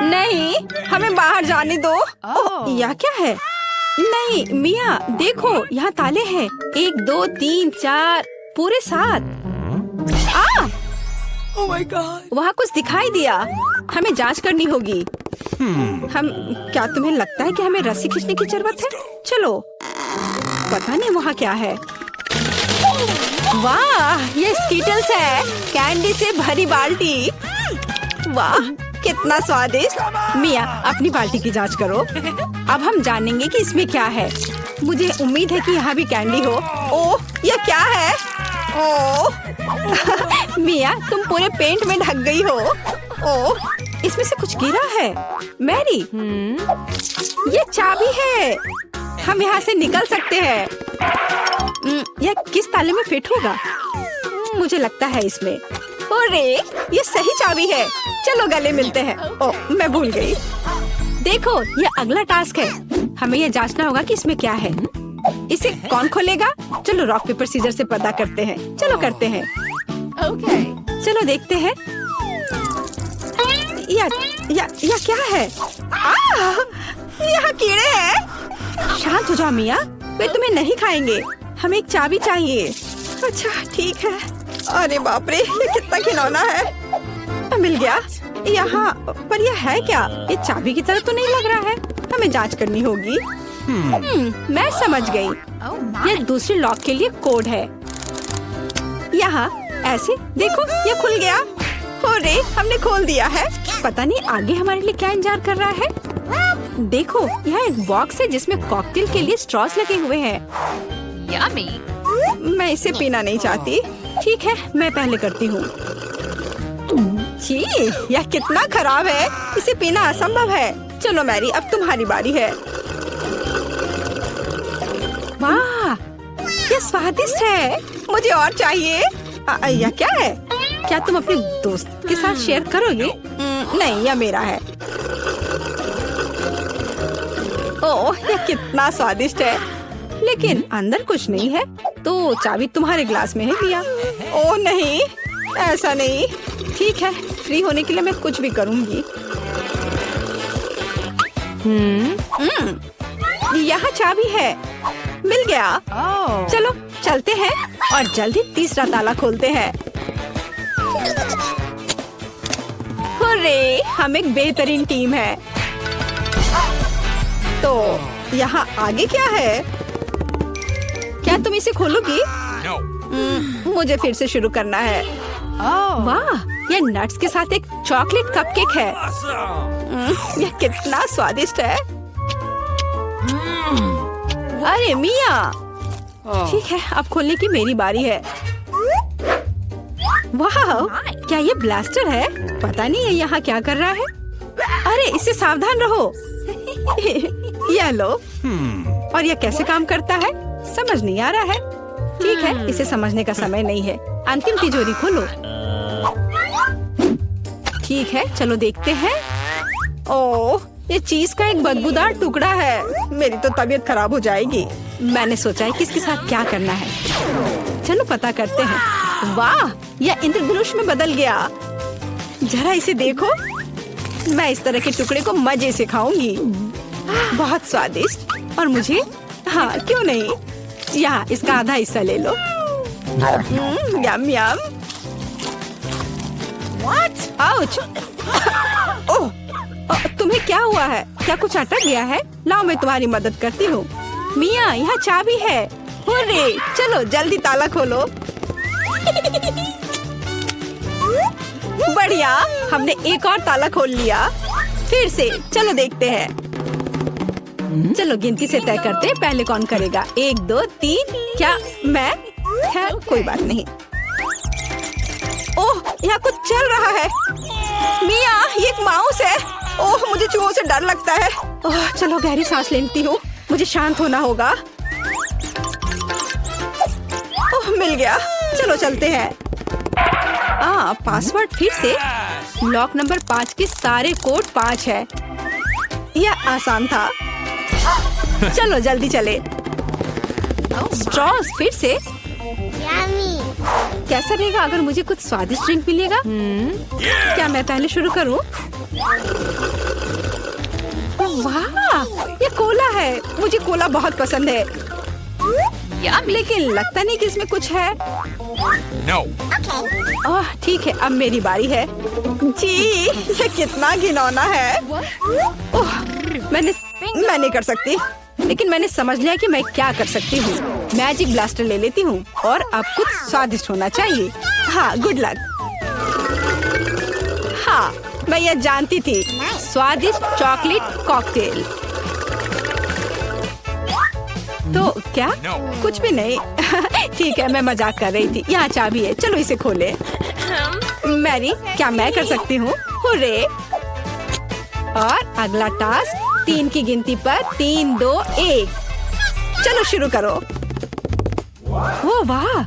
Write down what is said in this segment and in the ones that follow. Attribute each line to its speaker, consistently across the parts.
Speaker 1: नहीं, हमें बाहर जाने दो। ओह, यह क्या है? नहीं मिया, देखो यहाँ ताले हैं। 1 2 3 4 पूरे 7।
Speaker 2: Oh my God!
Speaker 1: वहाँ कुछ दिखाई दिया। हमें जांच करनी होगी। हम क्या तुम्हें लगता है कि हमें रस्सी खींचने की जरूरत है? चलो, पता नहीं वहाँ क्या है। वाह, ये स्कीटल्स है, कैंडी से भरी बाल्टी। वाह, कितना स्वादिष्ट। मिया, अपनी बाल्टी की जांच करो। अब हम जानेंगे कि इसमें क्या है। मुझे उम्मीद है कि यहाँ भी कैंडी हो। ओह, यह क्या है? ओह मिया, तुम पूरे पेंट में ढक गई हो। ओह, इसमें से कुछ गिरा है। मैरी, ये चाबी है। हम यहाँ से निकल सकते हैं। यह किस ताले में फिट होगा? मुझे लगता है इसमें। अरे, ये सही चाबी है। चलो गले मिलते हैं। ओह, मैं भूल गई। देखो, ये अगला टास्क है। हमें यह जांचना होगा कि इसमें क्या है। इसे कौन खोलेगा? चलो रॉक पेपर सीजर से पता करते हैं। चलो करते हैं।
Speaker 2: Okay.
Speaker 1: चलो देखते हैं। या क्या है? यहाँ कीड़े हैं। शांत हो जाओ मिया, वे तुम्हें नहीं खाएंगे। हमें एक चाबी चाहिए। अच्छा ठीक है। अरे बाप रे, ये कितना खिलौना है। मिल गया। यहाँ पर यह है क्या? ये चाबी की तरह तो नहीं लग रहा है। हमें जांच करनी होगी। मैं समझ गई। ये दूसरे लॉक के लिए कोड है। यहाँ ऐसे देखो, ये खुल गया। अरे, हमने खोल दिया है। पता नहीं आगे हमारे लिए क्या इंतजार कर रहा है। देखो, यहाँ एक बॉक्स है जिसमें कॉकटेल के लिए स्ट्रॉस लगे हुए हैं।
Speaker 2: Yummy.
Speaker 1: मैं इसे पीना नहीं चाहती। ठीक है, मैं पहले करती हूँ। छी, यह कितना खराब है। इसे पीना असंभव है। चलो मैरी, अब तुम्हारी बारी है। वाह, ये स्वादिष्ट है। मुझे और चाहिए। यह क्या है? क्या तुम अपने दोस्त के साथ शेयर करोगे? नहीं, यह मेरा है। ओह, यह कितना स्वादिष्ट है। लेकिन अंदर कुछ नहीं है। तो चाबी तुम्हारे ग्लास में है मिया। ओह नहीं, ऐसा नहीं। ठीक है, फ्री होने के लिए मैं कुछ भी करूंगी। यहाँ चाबी है। मिल गया। चलो चलते हैं और जल्दी तीसरा ताला खोलते हैं। हुर्रे, हम एक बेहतरीन टीम है। तो यहाँ आगे क्या है? क्या तुम इसे खोलोगी? मुझे फिर से शुरू करना है। वाह, ये नट्स के साथ एक चॉकलेट कपकेक है। यह कितना स्वादिष्ट है। अरे मिया, ठीक है, अब खोलने की मेरी बारी है। वाह, क्या ये ब्लास्टर है? पता नहीं ये यहाँ क्या कर रहा है। अरे, इससे सावधान रहो। यह लो। और यह कैसे काम करता है समझ नहीं आ रहा है। ठीक है, इसे समझने का समय नहीं है। अंतिम तिजोरी खोलो। ठीक है, चलो देखते हैं। ओह, ये चीज का एक बदबूदार टुकड़ा है। मेरी तो तबीयत खराब हो जाएगी। मैंने सोचा है किसके साथ क्या करना है। चलो पता करते हैं। वाह, यह इंद्रधनुष में बदल गया। जरा इसे देखो। मैं इस तरह के टुकड़े को मजे से खाऊंगी। बहुत स्वादिष्ट। और मुझे, हाँ क्यों नहीं, यहाँ इसका आधा हिस्सा ले लो। यम यम। आउच। ओह, तुम्हें क्या हुआ है? क्या कुछ अटक गया है? लाओ, मैं तुम्हारी मदद करती हूँ। मिया, यहाँ चाबी है। हुर्रे, चलो जल्दी ताला खोलो। बढ़िया, हमने एक और ताला खोल लिया। फिर से चलो देखते हैं। चलो गिनती से तय करते हैं, पहले कौन करेगा। 1 2 3। क्या मैं? खैर कोई बात नहीं। ओह, यहाँ कुछ चल रहा है। मिया, ये एक माउस है। ओह, मुझे चूहों से डर लगता है। ओह, चलो गहरी सांस लेती हूँ। मुझे शांत होना होगा। ओह, मिल गया। चलो चलते हैं। पासवर्ड फिर से। लॉक नंबर 5 के सारे कोड 5 है। यह आसान था। चलो जल्दी चले। स्ट्रॉस फिर से। कैसा रहेगा अगर मुझे कुछ स्वादिष्ट ड्रिंक मिलेगा? क्या मैं पहले शुरू करूं? है? मुझे कोला बहुत पसंद है,
Speaker 2: Yummy.
Speaker 1: लेकिन लगता नहीं कि इसमें कुछ है।
Speaker 3: No.
Speaker 1: ओह ठीक है, अब मेरी बारी है। जी, ये कितना घिनौना है। ओह, मैं नहीं कर सकती, लेकिन मैंने समझ लिया कि मैं क्या कर सकती हूँ। मैजिक ब्लास्टर ले लेती हूँ और अब कुछ स्वादिष्ट होना चाहिए। हाँ, गुड लक। हाँ, मैं यह जानती थी। स्वादिष्ट चॉकलेट कॉकटेल। तो क्या?
Speaker 3: No.
Speaker 1: कुछ भी नहीं। ठीक है, मैं मजाक कर रही थी। यहाँ चाबी है, चलो इसे खोले। मैरी, क्या मैं कर सकती हूँ? हुर्रे! और अगला टास्क 3 की गिनती पर 3, 2, 1। चलो शुरू करो। ओ वाह!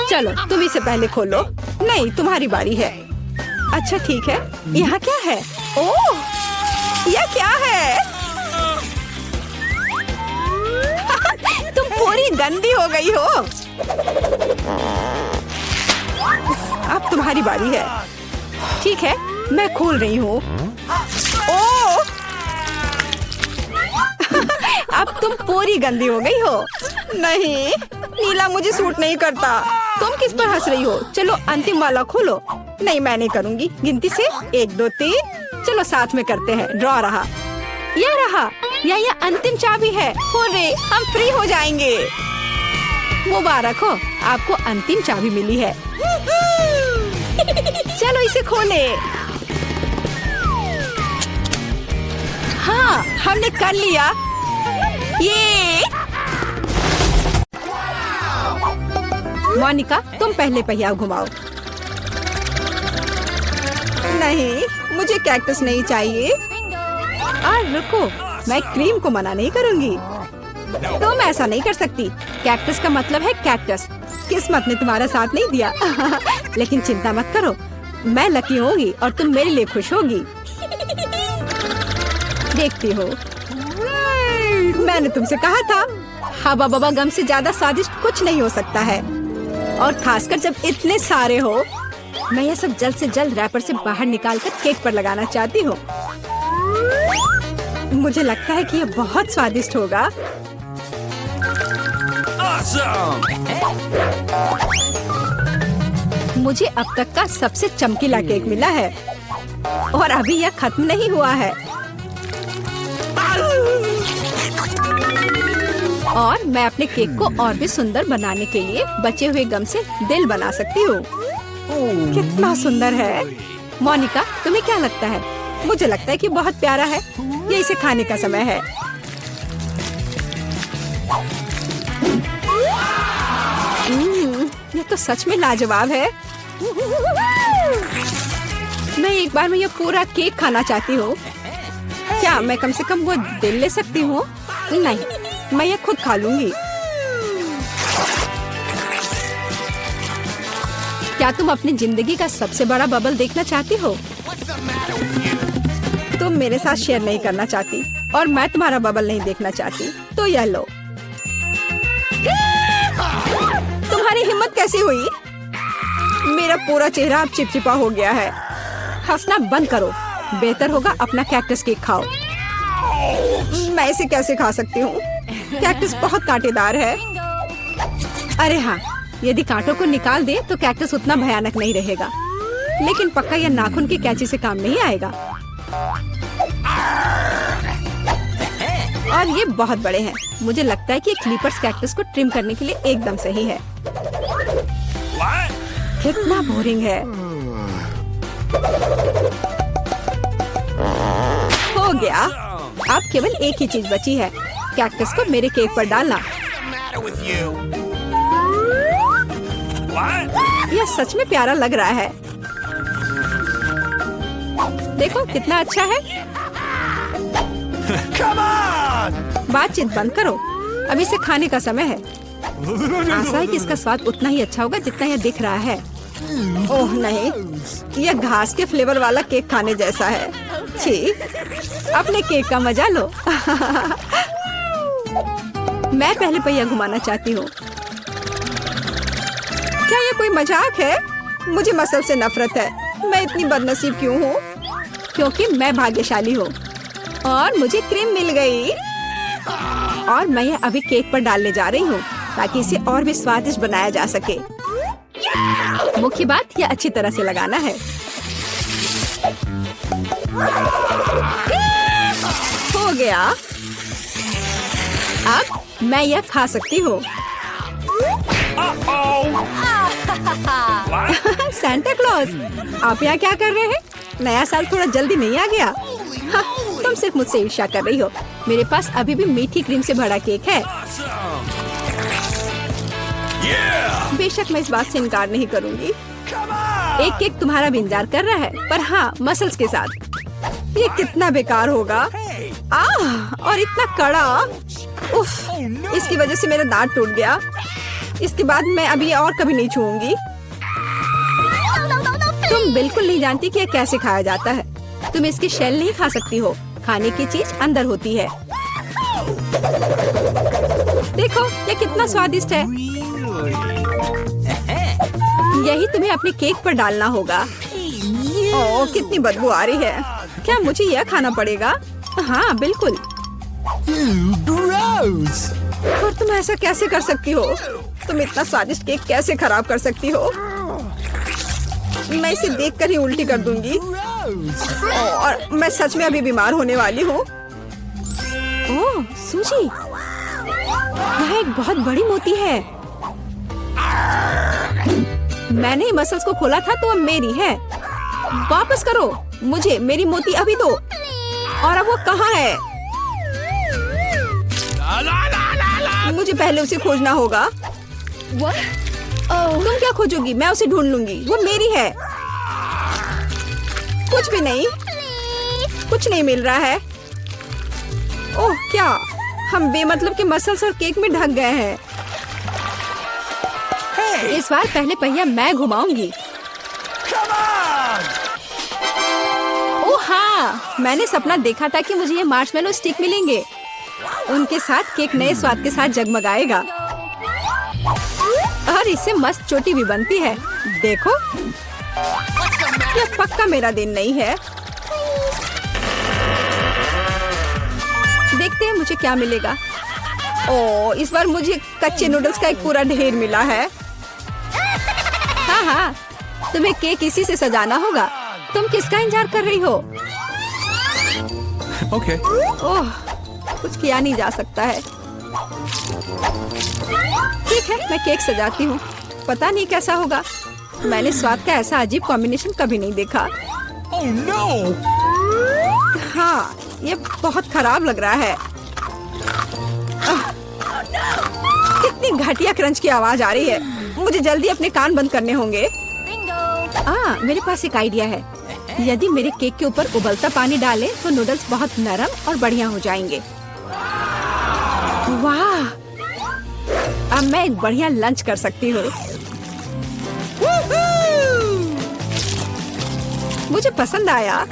Speaker 1: चलो तुम इसे पहले खोलो। नहीं, तुम्हारी बारी है। अच्छा ठीक है। यहाँ क्या है? ओह, यह क्या है? तुम पूरी गंदी हो गई हो। अब तुम्हारी बारी है। ठीक है, मैं खोल रही हूँ। ओह! अब तुम पूरी गंदी हो गई हो। नहीं, नीला मुझे सूट नहीं करता। तुम किस पर हंस रही हो? चलो अंतिम वाला खोलो। नहीं, मैं नहीं करूँगी। गिनती से 1, 2, 3। चलो साथ में करते हैं। ड्रॉ रहा। यह रहा। यह अंतिम चाबी है। हुर्रे, हम फ्री हो जाएंगे। मुबारक हो, आपको अंतिम चाबी मिली है। चलो इसे खोले। हाँ, हमने कर लिया। ये मोनिका, तुम पहले पहिया घुमाओ। नहीं, मुझे कैक्टस नहीं चाहिए। और रुको, मैं क्रीम को मना नहीं करूंगी। तुम ऐसा नहीं कर सकती। कैक्टस का मतलब है कैक्टस। किस्मत ने तुम्हारा साथ नहीं दिया। लेकिन चिंता मत करो, मैं लकी होगी और तुम मेरे लिए खुश होगी। देखती हो, मैंने तुमसे कहा था, हवा बबा गम से ज्यादा स्वादिष्ट कुछ नहीं हो सकता है। और खासकर जब इतने सारे हो। मैं यह सब जल्द से जल्द रैपर से बाहर निकालकर केक पर लगाना चाहती हूँ। मुझे लगता है कि यह बहुत स्वादिष्ट होगा।
Speaker 3: Awesome.
Speaker 1: मुझे अब तक का सबसे चमकीला केक मिला है और अभी यह खत्म नहीं हुआ है। और मैं अपने केक को और भी सुंदर बनाने के लिए बचे हुए गम से दिल बना सकती हूँ। कितना सुंदर है। मोनिका, तुम्हें क्या लगता है? मुझे लगता है कि बहुत प्यारा है। ये इसे खाने का समय है। ये तो सच में लाजवाब है। मैं एक बार में ये पूरा केक खाना चाहती हूँ। क्या मैं कम से कम वो दिल ले सकती हूँ? नहीं, मैं ये खुद खा लूंगी। क्या तुम अपनी जिंदगी का सबसे बड़ा बबल देखना चाहती हो? तुम मेरे साथ शेयर नहीं करना चाहती और मैं तुम्हारा बबल नहीं देखना चाहती, तो यह लो। तुम्हारी हिम्मत कैसी हुई? मेरा पूरा चेहरा अब चिपचिपा हो गया है। हंसना बंद करो। बेहतर होगा अपना कैक्टस केक खाओ। मैं इसे कैसे खा सकती हूँ? कैक्टस बहुत कांटेदार है। अरे हाँ, यदि कांटों को निकाल दे तो कैक्टस उतना भयानक नहीं रहेगा, लेकिन पक्का यह नाखून की कैंची से काम नहीं आएगा। और ये बहुत बड़े हैं। मुझे लगता है कि क्लिपर्स कैक्टस को ट्रिम करने के लिए एकदम सही है।
Speaker 3: What?
Speaker 1: कितना बोरिंग है। हो गया। अब केवल एक ही चीज बची है, कैक्टस को मेरे केक पर डालना।
Speaker 3: Matter with you? What?
Speaker 1: यह सच में प्यारा लग रहा है। देखो कितना अच्छा है।
Speaker 3: Come on!
Speaker 1: बातचीत बंद करो, अब इसे खाने का समय है। आशा है कि इसका स्वाद उतना ही अच्छा होगा जितना यह दिख रहा है। ओह नहीं, यह घास के फ्लेवर वाला केक खाने जैसा है। छी, अपने केक का मजा लो। मैं पहले पहिया घुमाना चाहती हूँ। क्या ये कोई मजाक है? मुझे मसल से नफरत है। मैं इतनी बदनसीब क्यों हूँ? क्योंकि मैं भाग्यशाली हूँ और मुझे क्रीम मिल गई। और मैं यह अभी केक पर डालने जा रही हूँ ताकि इसे और भी स्वादिष्ट बनाया जा सके। मुख्य बात यह अच्छी तरह से लगाना है। हो गया। अब मैं यह खा सकती हूँ। सांता क्लॉज, आप यहाँ क्या कर रहे हैं? नया साल थोड़ा जल्दी नहीं आ गया? हाँ, तुम सिर्फ मुझसे ईर्ष्या कर रही हो। मेरे पास अभी भी मीठी क्रीम से भरा केक है। बेशक मैं इस बात से इनकार नहीं करूँगी। एक केक तुम्हारा भी इंतजार कर रहा है, पर हाँ, मसल्स के साथ। ये कितना बेकार होगा। और इतना कड़ा। उफ, इसकी वजह से मेरा दांत टूट गया। इसके बाद मैं अभी और कभी नहीं छूऊंगी। तुम बिल्कुल नहीं जानती कि यह कैसे खाया जाता है। तुम इसकी शेल नहीं खा सकती हो। खाने की चीज अंदर होती है। देखो यह कितना स्वादिष्ट है। यही तुम्हें अपने केक पर डालना होगा। ओह, कितनी बदबू आ रही है। क्या मुझे यह खाना पड़ेगा? हाँ बिल्कुल। और तुम ऐसा कैसे कर सकती हो? तुम इतना स्वादिष्ट केक कैसे खराब कर सकती हो? मैं इसे देखकर ही उल्टी कर दूंगी। और मैं सच में अभी बीमार होने वाली हूँ। ओह सूजी, यह एक बहुत बड़ी मोती है। मैंने मसल्स को खोला था तो अब मेरी है। वापस करो मुझे मेरी मोती अभी दो। और अब वो कहाँ है? मुझे पहले उसे खोजना होगा। तुम क्या खोजोगी? मैं उसे ढूंढ लूंगी। वो मेरी है। कुछ भी नहीं, कुछ नहीं मिल रहा है। ओह क्या, हम बेमतलब के मसल्स और केक में ढक गए हैं। इस बार पहले पहिया मैं घुमाऊंगी। ओह हाँ, मैंने सपना देखा था कि मुझे ये मार्शमेलो स्टिक मिलेंगे। उनके साथ केक नए स्वाद के साथ जगमगाएगा और इससे मस्त चोटी भी बनती है। देखो, यह पक्का मेरा दिन नहीं है। देखते हैं मुझे क्या मिलेगा। ओह, इस बार मुझे कच्चे नूडल्स का एक पूरा ढेर मिला है। हाँ हाँ, तुम्हें केक इसी से सजाना होगा। तुम किसका इंतजार कर रही हो?
Speaker 3: Okay.
Speaker 1: ओह, कुछ किया नहीं जा सकता है। ठीक है, मैं केक सजाती हूँ। पता नहीं कैसा होगा। मैंने स्वाद का ऐसा अजीब कॉम्बिनेशन कभी नहीं देखा।
Speaker 3: Oh no!
Speaker 1: हाँ, ये बहुत खराब लग रहा है। कितनी घटिया क्रंच की आवाज आ रही है। मुझे जल्दी अपने कान बंद करने होंगे। मेरे पास एक आइडिया है। यदि मेरे केक के ऊपर उबलता पानी डालें तो नूडल्स बहुत नरम और बढ़िया हो जाएंगे। वाह, अब मैं एक बढ़िया लंच कर सकती हूँ। मुझे पसंद आया।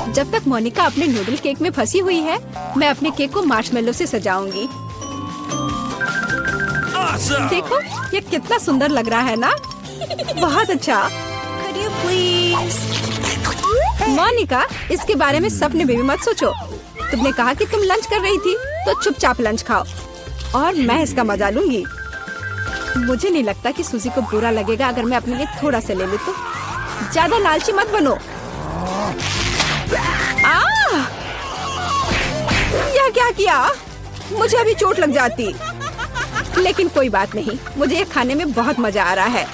Speaker 1: जब तक मोनिका अपने नूडल केक में फंसी हुई है, मैं अपने केक को मार्शमेलो से सजाऊंगी।
Speaker 3: Awesome!
Speaker 1: देखो, ये कितना सुंदर लग रहा है ना? बहुत अच्छा। मोनिका, इसके बारे में सपने में भी मत सोचो। तुमने कहा कि तुम लंच कर रही थी, तो चुपचाप लंच खाओ और मैं इसका मजा लूंगी। मुझे नहीं लगता कि सूजी को बुरा लगेगा अगर मैं अपने लिए थोड़ा सा ले लूं तो। ज्यादा लालची मत बनो। यह क्या किया? मुझे अभी चोट लग जाती। लेकिन कोई बात नहीं, मुझे ये खाने में बहुत मजा आ रहा है।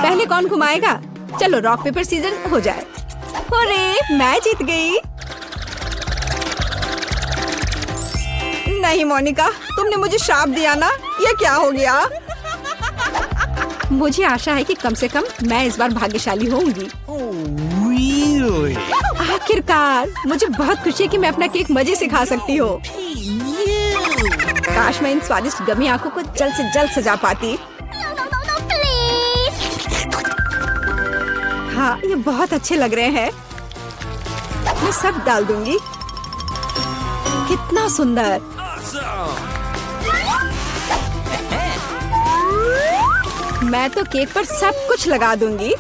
Speaker 1: पहले कौन घुमाएगा? चलो रॉक पेपर सीजर हो जाए। अरे मैं जीत गई। नहीं मोनिका, तुमने मुझे श्राप दिया ना। ये क्या हो गया? मुझे आशा है कि कम से कम मैं इस बार भाग्यशाली होंगी।
Speaker 3: Really?
Speaker 1: आखिरकार, मुझे बहुत खुशी है कि मैं अपना केक मजे से खा सकती हूँ। काश मैं इन स्वादिष्ट गमी आंखों को जल्द से जल्द सजा पाती। हाँ, ये बहुत अच्छे लग रहे हैं। मैं सब डाल दूंगी। कितना सुंदर। मैं तो केक पर सब कुछ लगा दूंगी।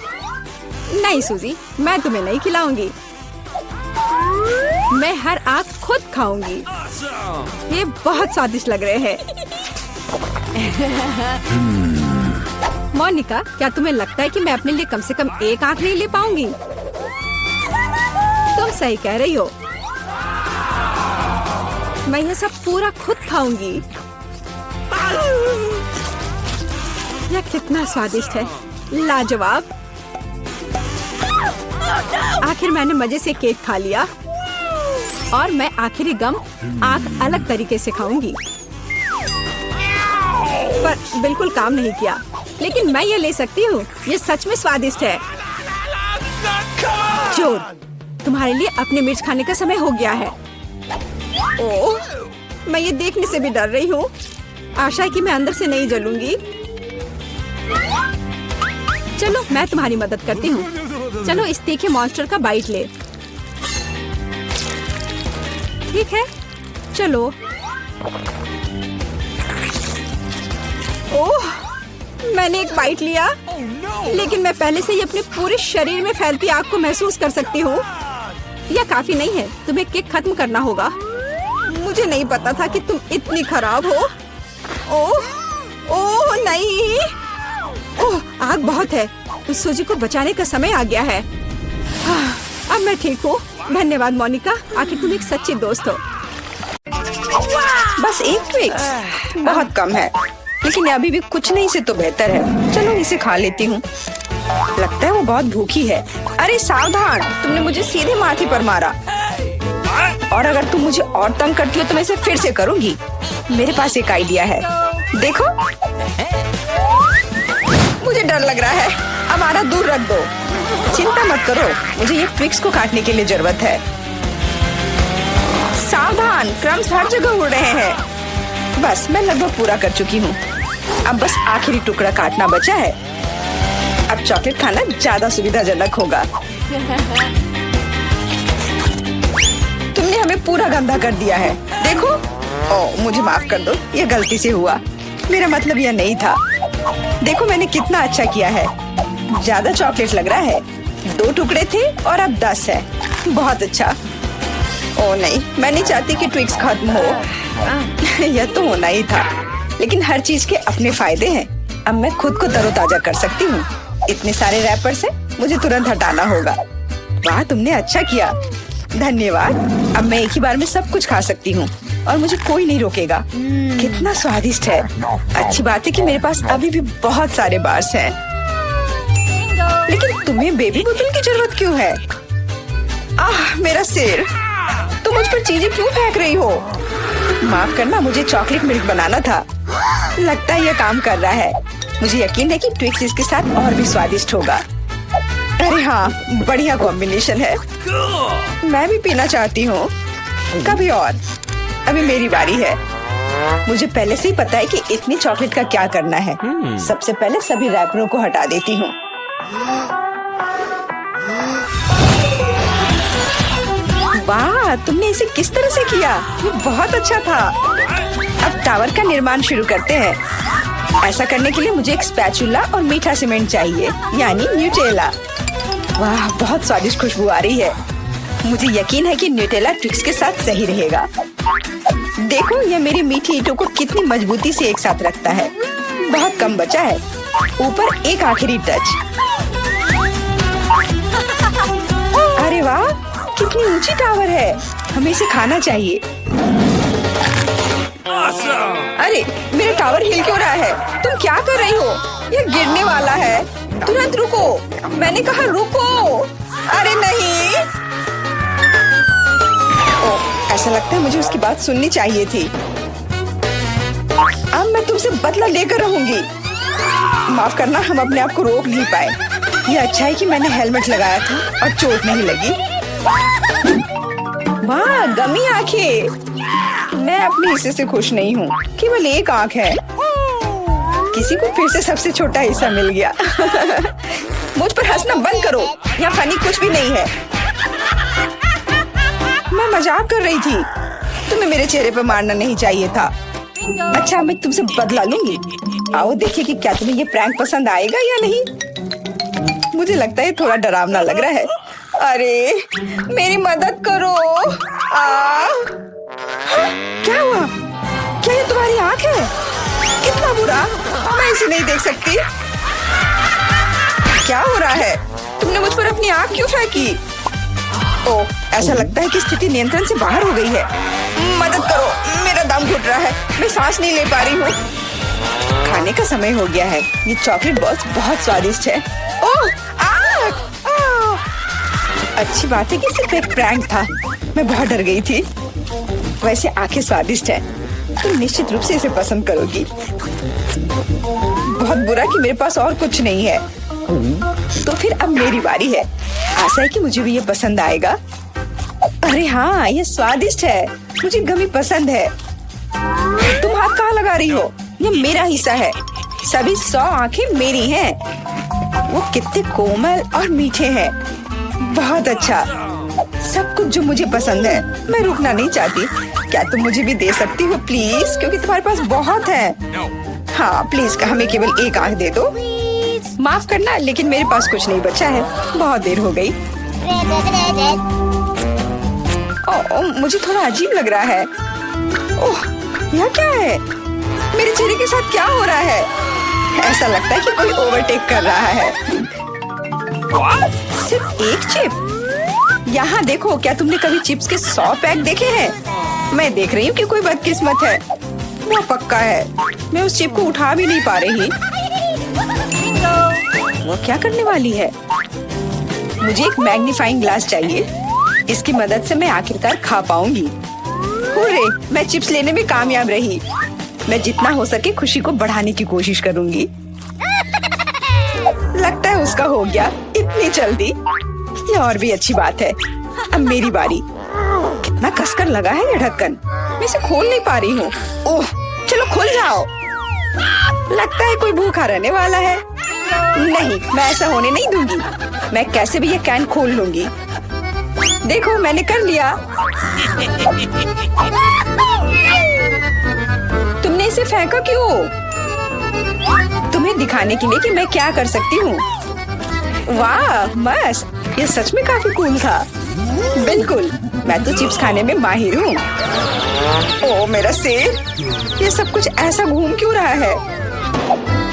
Speaker 1: नहीं सूजी, मैं तुम्हें नहीं खिलाऊंगी। मैं हर आँख खुद खाऊंगी।
Speaker 3: Awesome!
Speaker 1: ये बहुत स्वादिष्ट लग रहे हैं। मोनिका, क्या तुम्हें लगता है कि मैं अपने लिए कम से कम एक आँख नहीं ले पाऊंगी? तुम सही कह रही हो। मैं ये सब पूरा खुद खाऊंगी। यह कितना स्वादिष्ट है, लाजवाब। आखिर मैंने मजे से केक खा लिया और मैं आखिरी गम आँख अलग तरीके से खाऊंगी। पर बिल्कुल काम नहीं किया, लेकिन मैं ये ले सकती हूँ। ये सच में स्वादिष्ट है। चोर, तुम्हारे लिए अपने मिर्च खाने का समय हो गया है। ओह, मैं ये देखने से भी डर रही हूँ। आशा है कि मैं अंदर से नहीं जलूंगी। चलो, मैं तुम्हारी मदद करती हूँ। चलो, इस तीखे मॉन्स्टर का बाइट ले। ठीक है, चलो। ओह, मैंने एक बाइट लिया, लेकिन मैं पहले से ही अपने पूरे शरीर में फैलती आग को महसूस कर सकती हूँ। यह काफी नहीं है, तुम्हें केक खत्म करना होगा। मुझे नहीं पता था कि तुम इतनी खराब हो। ओह, ओह नहीं। ओह, आग बहुत है। उस सूजी को बचाने का समय आ गया है। अब मैं ठीक हूँ। धन्यवाद मोनिका, आखिर तुम एक सच्ची दोस्त हो। बस एक ट्विक्स बहुत कम है, लेकिन अभी भी कुछ नहीं से तो बेहतर है। चलो इसे खा लेती हूँ। लगता है वो बहुत भूखी है। अरे सावधान, तुमने मुझे सीधे माथे पर मारा। और अगर तुम मुझे और तंग करती हो तो मैं इसे फिर से करूँगी। मेरे पास एक आइडिया है, देखो। मुझे डर लग रहा है, अब आना दूर रख दो। चिंता मत करो, मुझे ये ट्विक्स को काटने के लिए जरूरत है। सावधान, क्रम्स हर जगह उड़ रहे हैं। बस मैं लगभग पूरा कर चुकी हूँ। अब बस आखिरी टुकड़ा काटना बचा है। अब चॉकलेट खाना ज्यादा सुविधाजनक होगा। तुमने हमें पूरा गंदा कर दिया है, देखो। ओह, मुझे माफ कर दो, ये गलती से हुआ। मेरा मतलब यह नहीं था। देखो मैंने कितना अच्छा किया है। ज्यादा चॉकलेट लग रहा है। 2 टुकड़े थे और अब 10 है। बहुत अच्छा। ओह नहीं, मैं नहीं चाहती कि ट्विक्स खत्म हो। यह तो होना ही था, लेकिन हर चीज के अपने फायदे हैं। अब मैं खुद को तरोताजा कर सकती हूँ। इतने सारे रैपर से मुझे तुरंत हटाना होगा। वाह, तुमने अच्छा किया, धन्यवाद। अब मैं एक ही बार में सब कुछ खा सकती हूँ और मुझे कोई नहीं रोकेगा। कितना स्वादिष्ट है। अच्छी बात है कि मेरे पास अभी भी बहुत सारे बार्स हैं। लेकिन तुम्हें बेबी बोतल की जरूरत क्यों है? आह, मेरा सिर। तुम मुझ पर चीजें क्यों फेंक रही हो? माफ करना, मुझे चॉकलेट मिल्क बनाना था। लगता है यह काम कर रहा है। मुझे यकीन है कि ट्विक्स इसके साथ और भी स्वादिष्ट होगा। अरे हाँ, बढ़िया कॉम्बिनेशन है। मैं भी पीना चाहती हूँ, कभी और। अभी मेरी बारी है। मुझे पहले से ही पता है कि इतनी चॉकलेट का क्या करना है। सबसे पहले सभी रैपरों को हटा देती हूँ। वाह, तुमने इसे किस तरह से किया? ये बहुत अच्छा था। अब टावर का निर्माण शुरू करते हैं। ऐसा करने के लिए मुझे एक स्पैचुला और मीठा सीमेंट चाहिए, यानी न्यूटेला। वाह, बहुत स्वादिष्ट खुशबू आ रही है। मुझे यकीन है कि न्यूटेला ट्विक्स के साथ सही रहेगा। देखो, यह मेरी मीठी ईंटों को कितनी मजबूती से एक साथ रखता है। बहुत कम बचा है। ऊपर एक आखिरी टच। अरे वाह, कितनी ऊंची टावर है। हमें इसे खाना चाहिए। अरे, मेरा टावर हिल क्यों रहा है? तुम क्या कर रही हो? यह गिरने वाला है। तुरंत रुको, मैंने कहा रुको। अरे नहीं। ओह, ऐसा लगता है मुझे उसकी बात सुननी चाहिए थी। अब मैं तुमसे बदला लेकर रहूंगी। माफ करना, हम अपने आप को रोक नहीं पाए। यह अच्छा है कि मैंने हेलमेट लगाया था और चोट नहीं लगी। वाह, गमी आंखें। मैं अपने हिस्से से खुश नहीं हूँ। केवल एक आंख है। किसी को फिर से सबसे छोटा हिस्सा मिल गया। मुझ पर हंसना बंद करो। यहाँ फनी कुछ भी नहीं है। मैं मजाक कर रही थी। तुम्हें मेरे चेहरे पर मारना नहीं चाहिए था। अच्छा, मैं तुमसे बदला लूंगी। आओ देखिए कि क्या तुम्हें ये प्रैंक पसंद आएगा या नहीं। मुझे लगता है थोड़ा डरावना लग रहा है। अरे मेरी मदद करो। क्या हुआ? क्या ये तुम्हारी आँख है? कितना बुरा, मैं इसे नहीं देख सकती। क्या हो रहा है? तुमने मुझ पर अपनी आँख क्यों फेंकी? ओह, ऐसा लगता है कि स्थिति नियंत्रण से बाहर हो गई है। मदद करो, मेरा दम घुट रहा है, मैं सांस नहीं ले पा रही हूँ। खाने का समय हो गया है। ये चॉकलेट बॉल्स बहुत स्वादिष्ट है। ओह, अच्छी बात है कि सिर्फ एक प्रैंक था। मैं बहुत डर गई थी। वैसे आंखें स्वादिष्ट है, तुम निश्चित रूप से इसे पसंद करोगी। बहुत बुरा कि मेरे पास और कुछ नहीं है। तो फिर अब मेरी बारी है। आशा है कि मुझे भी ये पसंद आएगा। अरे हाँ, ये स्वादिष्ट है, मुझे गमी पसंद है। तुम हाथ कहाँ लगा रही हो? ये मेरा हिस्सा है। सभी 100 आंखें मेरी हैं। वो कितने कोमल और मीठे हैं। बहुत अच्छा, सब कुछ जो मुझे पसंद है। मैं रुकना नहीं चाहती। क्या तुम मुझे भी दे सकती हो प्लीज? क्योंकि तुम्हारे पास बहुत है। हाँ प्लीज, हमें केवल एक आंख दे दो। माफ करना, लेकिन मेरे पास कुछ नहीं बचा है। बहुत देर हो गई। मुझे थोड़ा अजीब लग रहा है। ओह, यह क्या है? मेरे चेहरे के साथ क्या हो रहा है? ऐसा लगता है कि कोई ओवरटेक कर रहा है। सिर्फ एक चिप? यहाँ देखो, क्या तुमने कभी चिप्स के 100 पैक देखे हैं? मैं देख रही हूँ कि कोई बदकिस्मत है। वो पक्का है। मैं उस चिप को उठा भी नहीं पा रही। वो क्या करने वाली है? मुझे एक मैग्नीफाइंग ग्लास चाहिए। इसकी मदद से मैं आखिरकार खा पाऊंगी। हुर्रे, मैं चिप्स लेने में कामयाब रही। मैं जितना हो सके खुशी को बढ़ाने की कोशिश करूंगी। लगता है उसका हो गया इतनी जल्दी। ये और भी अच्छी बात है। अब मेरी बारी। कितना कसकर लगा है ये ढक्कन। मैं इसे खोल नहीं पा रही हूँ। ओह, चलो खुल जाओ। लगता है कोई भूखा रहने वाला है। नहीं, मैं ऐसा होने नहीं दूंगी। मैं कैसे भी ये कैन खोल लूंगी। देखो, मैंने कर लिया। तुमने इसे फेंका क्यों? तुम्हें दिखाने के लिए कि मैं क्या कर सकती हूँ। वाह, मस्त। ये सच में काफी कूल था। बिल्कुल, मैं तो चिप्स खाने में माहिर हूँ। ओह मेरा सिर, ये सब कुछ ऐसा घूम क्यों रहा है?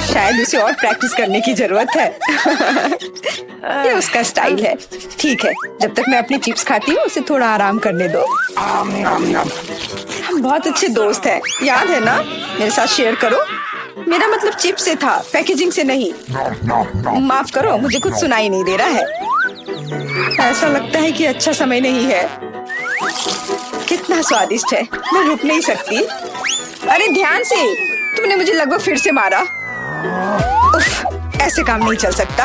Speaker 1: शायद उसे और प्रैक्टिस करने की जरूरत है। ये उसका स्टाइल है। ठीक है, जब तक मैं अपनी चिप्स खाती हूँ उसे थोड़ा आराम करने दो। हम बहुत अच्छे दोस्त हैं, याद है ना? मेरे साथ शेयर करो। मेरा मतलब चिप्स से था, पैकेजिंग से नहीं। माफ करो, मुझे कुछ सुनाई नहीं दे रहा है। ऐसा लगता है कि अच्छा समय नहीं है। कितना स्वादिष्ट है, मैं रुक नहीं सकती। अरे ध्यान से, तुमने मुझे लगभग फिर से मारा। उफ, ऐसे काम नहीं चल सकता।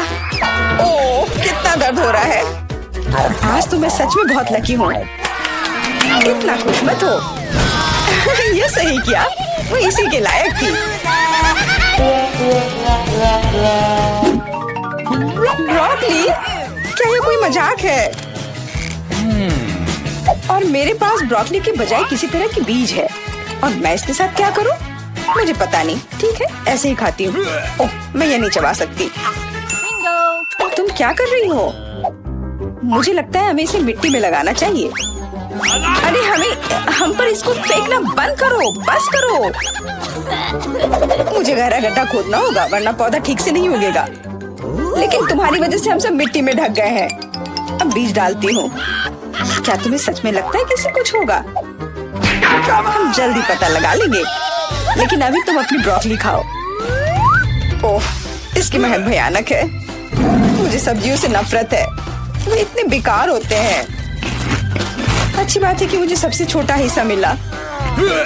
Speaker 1: ओह, कितना दर्द हो रहा है। आज तो मैं सच में बहुत लकी हूँ। इतना खुश मत हो। ये सही किया, वो इसी के लायक थी। ब्रोकली, क्या ये कोई मजाक है? और मेरे पास ब्रोकली के बजाय किसी तरह की बीज है, और मैं इसके साथ क्या करूं? मुझे पता नहीं। ठीक है, ऐसे ही खाती हूँ। ओह, मैं ये नहीं चबा सकती। तुम क्या कर रही हो? मुझे लगता है हमें इसे मिट्टी में लगाना चाहिए। अरे हम पर इसको फेंकना बंद करो, बस करो। मुझे गहरा गड्ढा खोदना होगा, वरना पौधा ठीक से नहीं उगेगा। लेकिन तुम्हारी वजह से हम सब मिट्टी में ढक गए हैं। अब बीज डालती हूँ। क्या तुम्हें सच में लगता है कि इससे कुछ होगा? हम जल्दी पता लगा लेंगे। लेकिन अभी तुम अपनी ब्रोकली खाओ। ओह, इसकी महक भयानक है। मुझे सब्जियों से नफरत है, वो इतने बेकार होते हैं। अच्छी बात है कि मुझे सबसे छोटा हिस्सा मिला।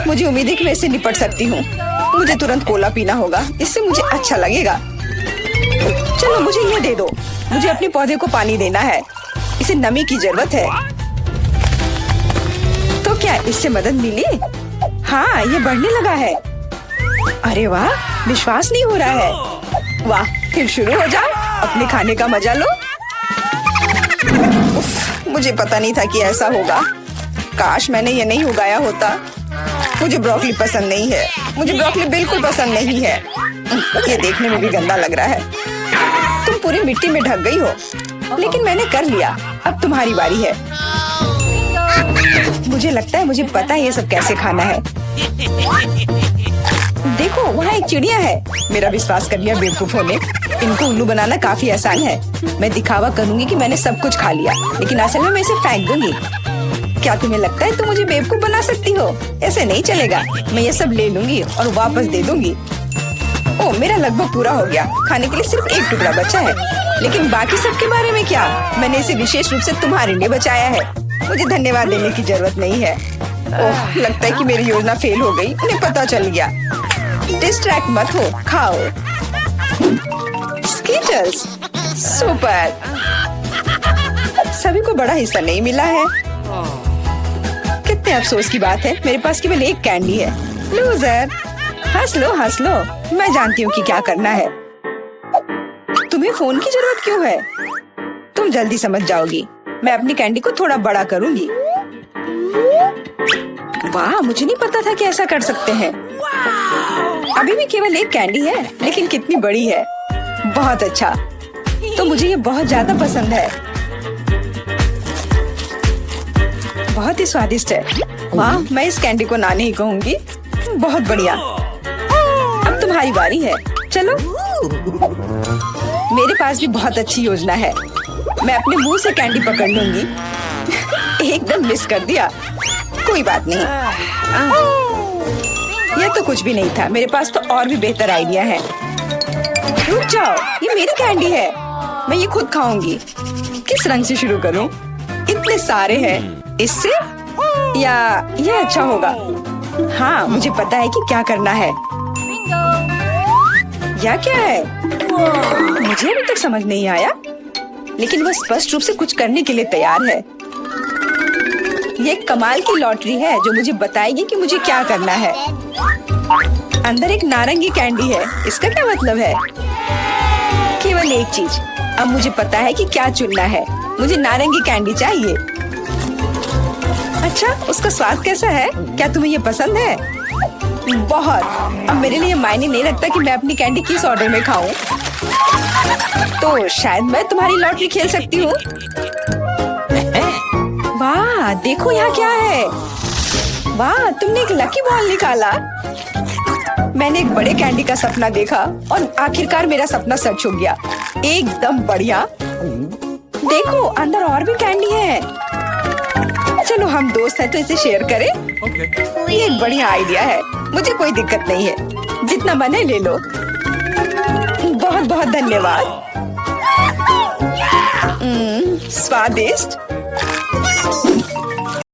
Speaker 1: मुझे उम्मीद है कि मैं इससे निपट सकती हूँ। मुझे तुरंत कोला पीना होगा, इससे मुझे अच्छा लगेगा। चलो मुझे ये दे दो। मुझे अपने पौधे को पानी देना है, इसे नमी की जरूरत है। तो क्या इससे मदद मिली? हाँ, ये बढ़ने लगा है। अरे वाह, विश्वास नहीं हो रहा है। वाह, फिर शुरू हो जाओ, अपने खाने का मजा लो। उफ, मुझे पता नहीं था कि ऐसा होगा। काश मैंने ये नहीं उगाया होता। मुझे ब्रोकली पसंद नहीं है। मुझे ब्रोकली बिल्कुल पसंद नहीं है। ये देखने में भी गंदा लग रहा है। तुम पूरी मिट्टी में ढक गई हो। लेकिन मैंने कर लिया। अब तुम्हारी बारी है। मुझे लगता है मुझे पता है ये सब कैसे खाना है। देखो वहाँ एक चिड़िया है। मेरा विश्वास कर लिया बेवकूफों ने। इनको उल्लू बनाना काफी आसान है। मैं दिखावा करूंगी कि मैंने सब कुछ खा लिया, लेकिन असल में मैं इसे फेंक दूंगी। क्या तुम्हें लगता है तुम मुझे बेवकूफ बना सकती हो? ऐसे नहीं चलेगा। मैं ये सब ले लूंगी और वापस दे दूंगी। ओह, मेरा लगभग पूरा हो गया। खाने के लिए सिर्फ एक टुकड़ा बचा है। लेकिन बाकी सब के बारे में क्या? मैंने इसे विशेष रूप से तुम्हारे लिए बचाया है। मुझे धन्यवाद देने की जरूरत नहीं है। ओह, लगता है कि मेरी योजना फेल हो गई। उन्हें पता चल गया। डिस्ट्रैक्ट मत हो, खाओ। स्कीटर्स, सुपर। सभी को बड़ा हिस्सा नहीं मिला है। कितने अफसोस की बात है। मेरे पास केवल एक कैंडी है। लूजर। हंस लो, हंस लो। मैं जानती हूँ कि क्या करना है। तुम्हें फोन की जरूरत क्यों है? तुम जल्दी समझ जाओगी। मैं अपनी कैंडी को थोड़ा बड़ा करूंगी। वाह, मुझे नहीं पता था कि ऐसा कर सकते हैं। अभी भी केवल एक कैंडी है, लेकिन कितनी बड़ी है। बहुत अच्छा। तो मुझे ये बहुत ज्यादा पसंद है। बहुत ही स्वादिष्ट है। वाह, मैं इस कैंडी को ना नहीं कहूंगी। बहुत बढ़िया। अब तुम्हारी बारी है। चलो। मेरे पास भी बहुत अच्छी योजना है। मैं अपने मुंह से कैंडी पकड़ लूंगी। एकदम मिस कर दिया। कोई बात नहीं। यह तो कुछ भी नहीं था। मेरे पास तो और भी बेहतर आइडिया है। रुक जाओ, ये मेरी कैंडी है। मैं ये खुद खाऊंगी। किस रंग से शुरू करूं? इतने सारे हैं। इससे या ये अच्छा होगा? हाँ, मुझे पता है कि क्या करना है। या क्या है? मुझे अभी तक समझ नहीं आया, लेकिन वह स्पष्ट रूप से कुछ करने के लिए तैयार है। ये एक कमाल की लॉटरी है जो मुझे बताएगी कि मुझे क्या करना है। अंदर एक नारंगी कैंडी है। इसका क्या मतलब है? केवल एक चीज। अब मुझे पता है कि क्या चुनना है। मुझे नारंगी कैंडी चाहिए। अच्छा, उसका स्वाद कैसा है? क्या तुम्हें ये पसंद है? बहुत। अब मेरे लिए मायने नहीं रखता कि मैं अपनी कैंडी किस ऑर्डर में खाऊं। तो शायद मैं तुम्हारी लॉटरी खेल सकती हूँ। वाह, देखो यहाँ क्या है। वाह, तुमने एक लकी बॉल निकाला। मैंने एक बड़े कैंडी का सपना देखा और आखिरकार मेरा सपना सच हो गया। एकदम बढ़िया। देखो, अंदर और भी कैंडी है। चलो, हम दोस्त हैं तो इसे शेयर करें। ये एक बढ़िया आइडिया है। मुझे कोई दिक्कत नहीं है। जितना मन है ले लो। बहुत बहुत धन्यवाद। स्वादिष्ट।